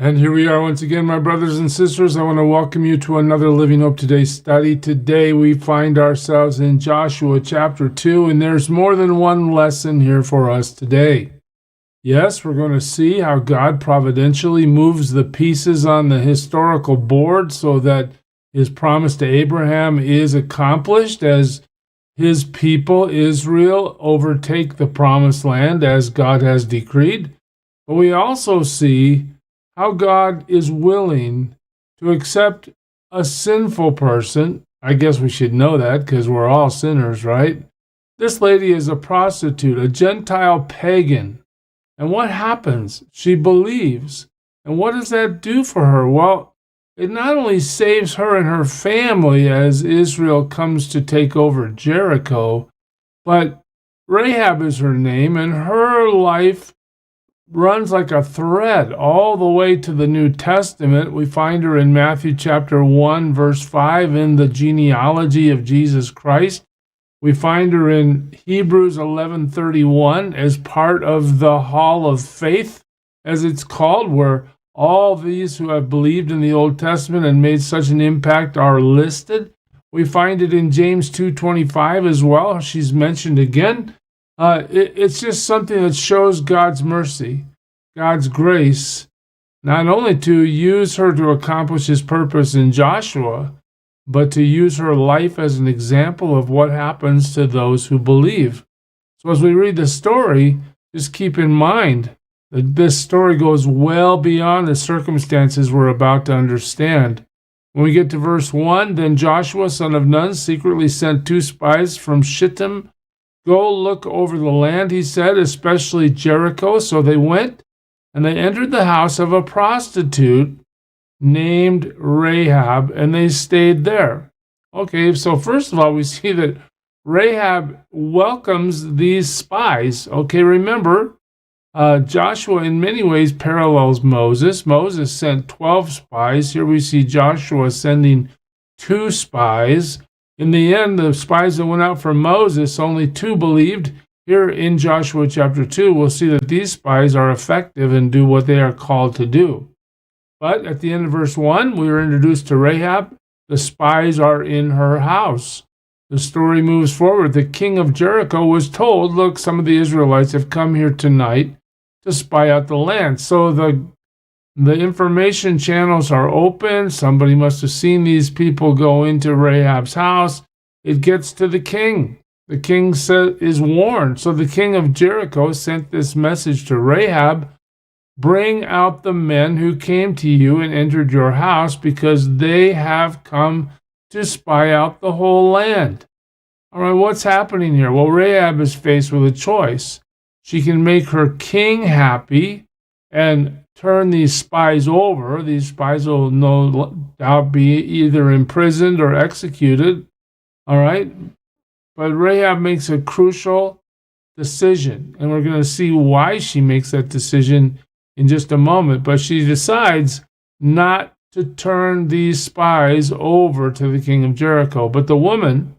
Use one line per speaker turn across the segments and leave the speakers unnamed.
And here we are once again, my brothers and sisters. I want to welcome you to another Living Hope Today study. Today we find ourselves in Joshua chapter 2, and there's more than one lesson here for us today. Yes, we're going to see how God providentially moves the pieces on the historical board so that his promise to Abraham is accomplished as his people, Israel, overtake the promised land as God has decreed. But we also see how God is willing to accept a sinful person. I guess we should know that because we're all sinners, right? This lady is a prostitute, a gentile pagan. And what happens? She believes. And what does that do for her? Well, it not only saves her and her family as Israel comes to take over Jericho, but Rahab is her name, and her life runs like a thread all the way to the New Testament. We find her in Matthew chapter 1, verse 5, in the genealogy of Jesus Christ. We find her in Hebrews 11:31 as part of the Hall of Faith, as it's called, where all these who have believed in the Old Testament and made such an impact are listed. We find it in James 2:25 as well. She's mentioned again. It's just something that shows God's mercy, God's grace, not only to use her to accomplish his purpose in Joshua, but to use her life as an example of what happens to those who believe. So as we read the story, just keep in mind that this story goes well beyond the circumstances we're about to understand. When we get to verse 1, then Joshua, son of Nun, secretly sent 2 spies from Shittim. Go look over the land, he said, especially Jericho. So they went, and they entered the house of a prostitute named Rahab, and they stayed there. Okay, so first of all, we see that Rahab welcomes these spies. Okay, remember, Joshua in many ways parallels Moses. Moses sent 12 spies. Here we see Joshua sending 2 spies. In the end, the spies that went out for Moses, only 2 believed. Here in Joshua chapter 2, we'll see that these spies are effective and do what they are called to do. But at the end of verse 1, we are introduced to Rahab. The spies are in her house. The story moves forward. The king of Jericho was told, look, some of the Israelites have come here tonight to spy out the land. So the information channels are open. Somebody must have seen these people go into Rahab's house. It gets to the king. The king is warned. So the king of Jericho sent this message to Rahab: bring out the men who came to you and entered your house, because they have come to spy out the whole land. All right, what's happening here? Well, Rahab is faced with a choice. She can make her king happy and turn these spies over. These spies will no doubt be either imprisoned or executed. All right? But Rahab makes a crucial decision, and we're going to see why she makes that decision in just a moment. But she decides not to turn these spies over to the king of Jericho. But the woman,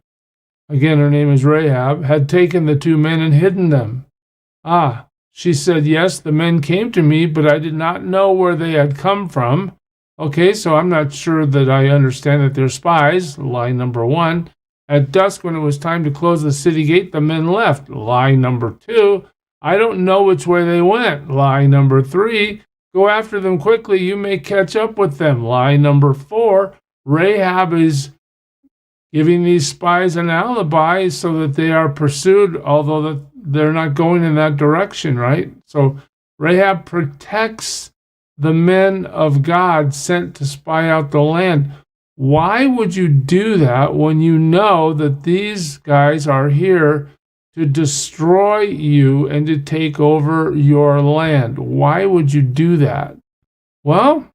again, her name is Rahab, had taken the 2 men and hidden them. She said, yes, the men came to me, but I did not know where they had come from. Okay, so I'm not sure that I understand that they're spies. Lie number 1. At dusk, when it was time to close the city gate, the men left. Lie number 2. I don't know which way they went. Lie number 3. Go after them quickly. You may catch up with them. Lie number 4. Rahab is giving these spies an alibi so that they are pursued, although they're not going in that direction, right? So Rahab protects the men of God sent to spy out the land. Why would you do that when you know that these guys are here to destroy you and to take over your land? Why would you do that? Well,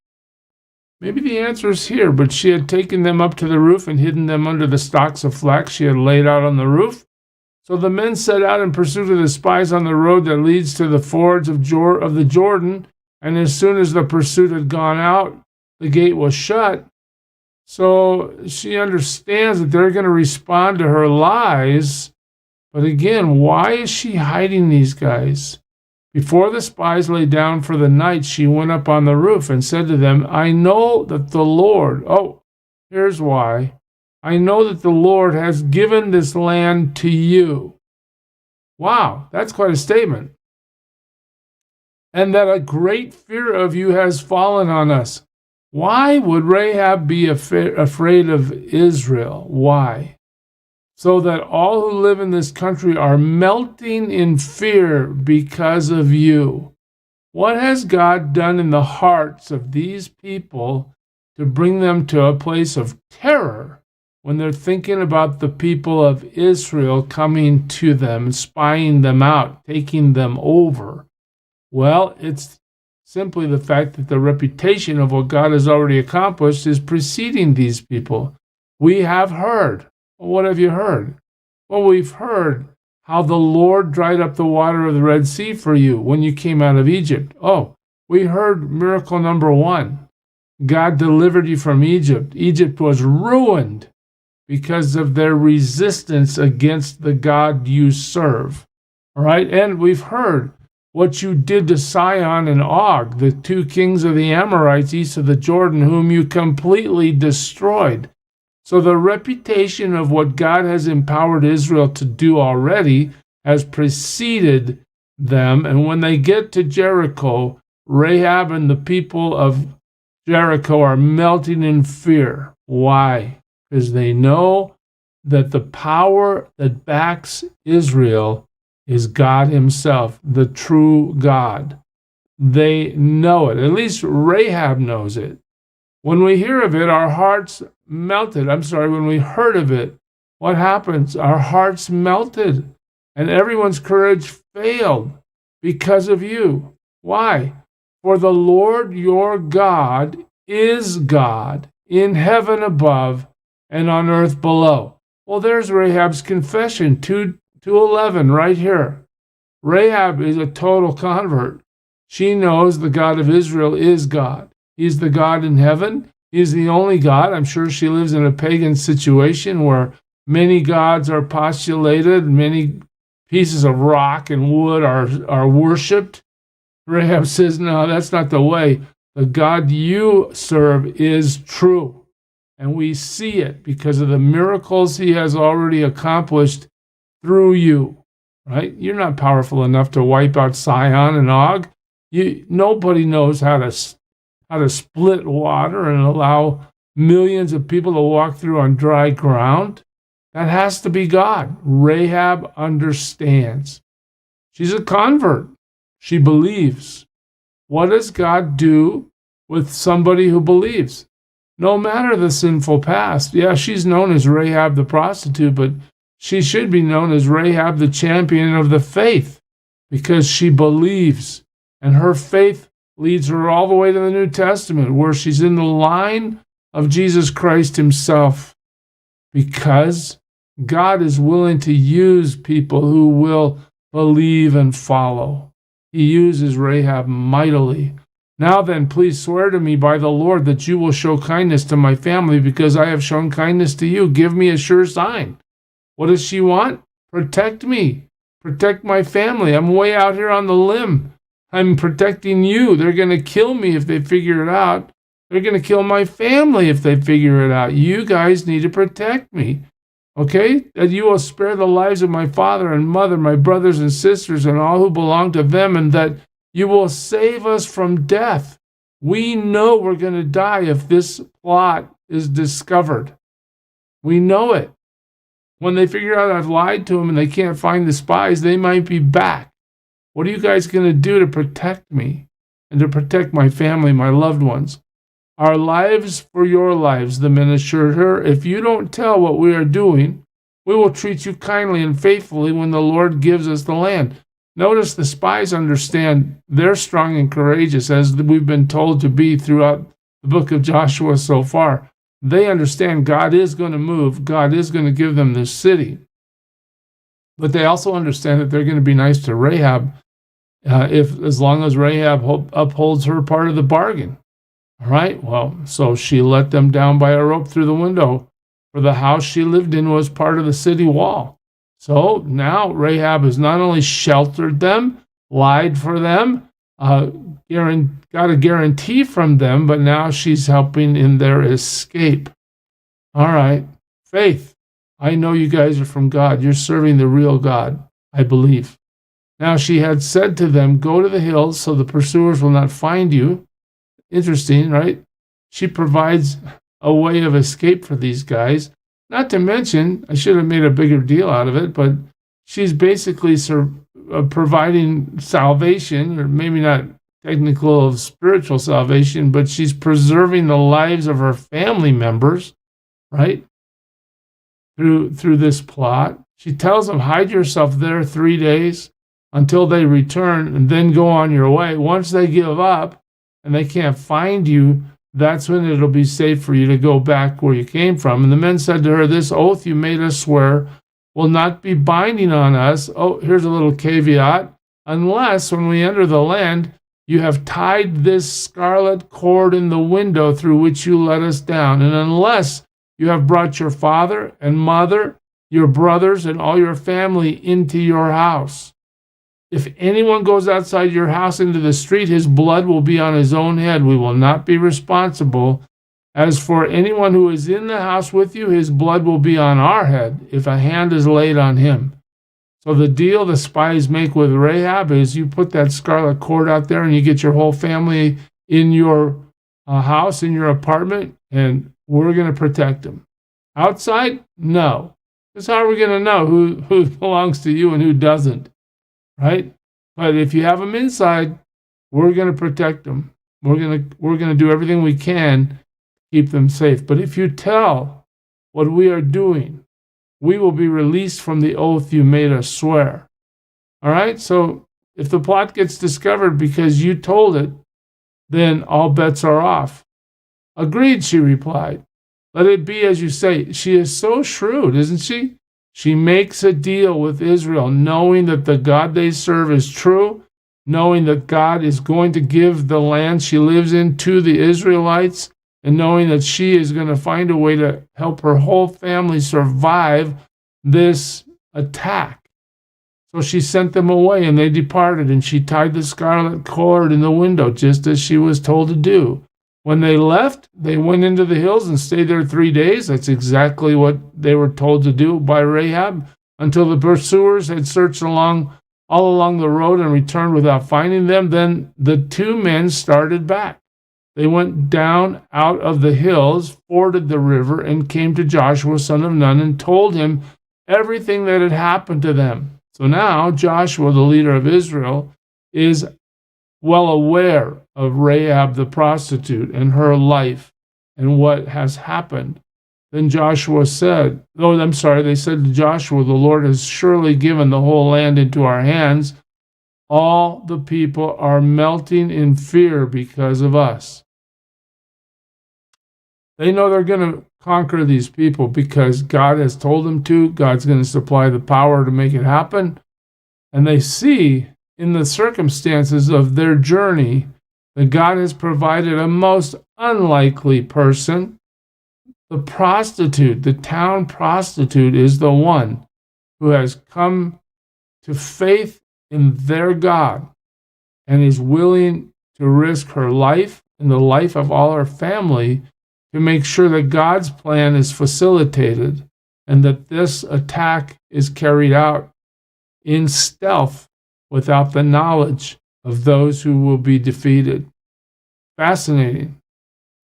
maybe the answer is here, but she had taken them up to the roof and hidden them under the stalks of flax she had laid out on the roof. So the men set out in pursuit of the spies on the road that leads to the fords of the Jordan, and as soon as the pursuit had gone out, the gate was shut. So she understands that they're going to respond to her lies. But again, why is she hiding these guys? Before the spies lay down for the night, she went up on the roof and said to them, I know that the Lord, here's why. I know that the Lord has given this land to you. Wow, that's quite a statement. And that a great fear of you has fallen on us. Why would Rahab be afraid of Israel? Why? So that all who live in this country are melting in fear because of you. What has God done in the hearts of these people to bring them to a place of terror when they're thinking about the people of Israel coming to them, spying them out, taking them over? Well, it's simply the fact that the reputation of what God has already accomplished is preceding these people. We have heard. Well, what have you heard? Well, we've heard how the Lord dried up the water of the Red Sea for you when you came out of Egypt. We heard miracle number 1. God delivered you from Egypt. Egypt was ruined because of their resistance against the God you serve. All right? And we've heard what you did to Sihon and Og, the 2 kings of the Amorites east of the Jordan, whom you completely destroyed. So the reputation of what God has empowered Israel to do already has preceded them. And when they get to Jericho, Rahab and the people of Jericho are melting in fear. Why? Because they know that the power that backs Israel is God himself, the true God. They know it. At least Rahab knows it. When we hear of it, our hearts melted. When we heard of it, what happens? Our hearts melted, and everyone's courage failed because of you. Why? For the Lord your God is God in heaven above and on earth below. Well, there's Rahab's confession, 2:11 right here. Rahab is a total convert. She knows the God of Israel is God. He's the God in heaven. He's the only God. I'm sure she lives in a pagan situation where many gods are postulated, many pieces of rock and wood are worshipped. Rahab says, no, that's not the way. The God you serve is true. And we see it because of the miracles he has already accomplished through you. Right? You're not powerful enough to wipe out Sihon and Og. Nobody knows how to split water and allow millions of people to walk through on dry ground. That has to be God. Rahab understands. She's a convert. She believes. What does God do with somebody who believes? No matter the sinful past. Yeah, she's known as Rahab the prostitute, but she should be known as Rahab the champion of the faith because she believes. And her faith leads her all the way to the New Testament, where she's in the line of Jesus Christ himself, because God is willing to use people who will believe and follow. He uses Rahab mightily. Now then, please swear to me by the Lord that you will show kindness to my family, because I have shown kindness to you. Give me a sure sign. What does she want? Protect me. Protect my family. I'm way out here on the limb. I'm protecting you. They're going to kill me if they figure it out. They're going to kill my family if they figure it out. You guys need to protect me. Okay? That you will spare the lives of my father and mother, my brothers and sisters, and all who belong to them, and that you will save us from death. We know we're going to die if this plot is discovered. We know it. When they figure out I've lied to them and they can't find the spies, they might be back. What are you guys going to do to protect me and to protect my family, my loved ones? Our lives for your lives, the men assured her. If you don't tell what we are doing, we will treat you kindly and faithfully when the Lord gives us the land. Notice the spies understand they're strong and courageous, as we've been told to be throughout the book of Joshua so far. They understand God is going to move. God is going to give them this city. But they also understand that they're going to be nice to Rahab as long as Rahab upholds her part of the bargain. All right, well, so she let them down by a rope through the window, for the house she lived in was part of the city wall. So now Rahab has not only sheltered them, lied for them, got a guarantee from them, but now she's helping in their escape. All right, faith. I know you guys are from God. You're serving the real God, I believe. Now she had said to them, go to the hills so the pursuers will not find you. Interesting, right? She provides a way of escape for these guys. Not to mention, I should have made a bigger deal out of it, but she's basically providing salvation, or maybe not technical of spiritual salvation, but she's preserving the lives of her family members, right? Through this plot. She tells them, hide yourself there 3 days until they return, and then go on your way. Once they give up and they can't find you, that's when it'll be safe for you to go back where you came from. And the men said to her, this oath you made us swear will not be binding on us. Oh, here's a little caveat. Unless when we enter the land, you have tied this scarlet cord in the window through which you let us down. And unless you have brought your father and mother, your brothers, and all your family into your house. If anyone goes outside your house into the street, his blood will be on his own head. We will not be responsible. As for anyone who is in the house with you, his blood will be on our head if a hand is laid on him. So the deal the spies make with Rahab is you put that scarlet cord out there and you get your whole family in your house, in your apartment, and we're going to protect them. Outside? No. Because how are we going to know who belongs to you and who doesn't? Right? But if you have them inside, we're going to protect them. We're going to do everything we can to keep them safe. But if you tell what we are doing, we will be released from the oath you made us swear. All right? So if the plot gets discovered because you told it, then all bets are off. Agreed, she replied. Let it be as you say. She is so shrewd, isn't she? She makes a deal with Israel, knowing that the God they serve is true, knowing that God is going to give the land she lives in to the Israelites, and knowing that she is going to find a way to help her whole family survive this attack. So she sent them away, and they departed, and she tied the scarlet cord in the window, just as she was told to do. When they left, they went into the hills and stayed there 3 days. That's exactly what they were told to do by Rahab, until the pursuers had searched all along the road and returned without finding them. Then the two men started back. They went down out of the hills, forded the river, and came to Joshua, son of Nun, and told him everything that had happened to them. So now Joshua, the leader of Israel, is well aware of Rahab the prostitute and her life and what has happened. Then Joshua said, they said to Joshua, the Lord has surely given the whole land into our hands. All the people are melting in fear because of us. They know they're going to conquer these people because God has told them to. God's going to supply the power to make it happen. And they see in the circumstances of their journey that God has provided a most unlikely person. The prostitute, the town prostitute, is the one who has come to faith in their God and is willing to risk her life and the life of all her family to make sure that God's plan is facilitated and that this attack is carried out in stealth without the knowledge of those who will be defeated. Fascinating.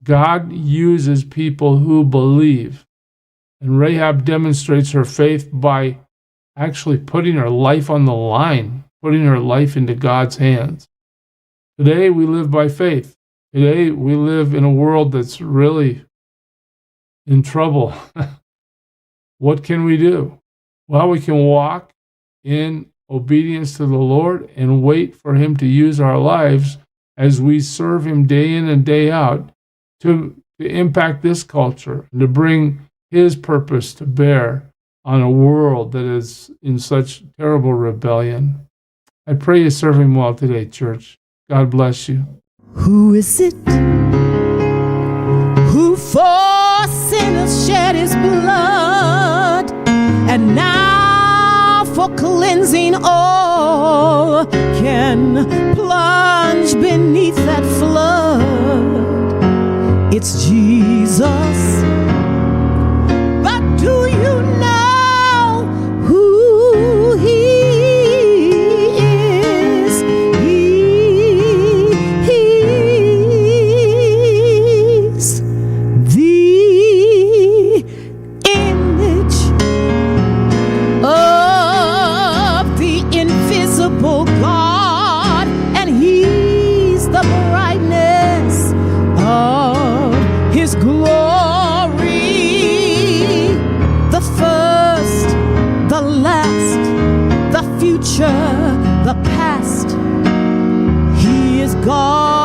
God uses people who believe. And Rahab demonstrates her faith by actually putting her life on the line, putting her life into God's hands. Today we live by faith. Today we live in a world that's really in trouble. What can we do? Well, we can walk in obedience to the Lord and wait for Him to use our lives as we serve Him day in and day out to impact this culture and to bring His purpose to bear on a world that is in such terrible rebellion. I pray you serve Him well today, church. God bless you.
Who is it who for sinners shed His blood and now for cleansing all can plunge beneath that flood. It's Jesus. But do you know who He is? He's the image of the invisible God, and He's the brightness of His glory, the first, the last, the future, the past. He is God.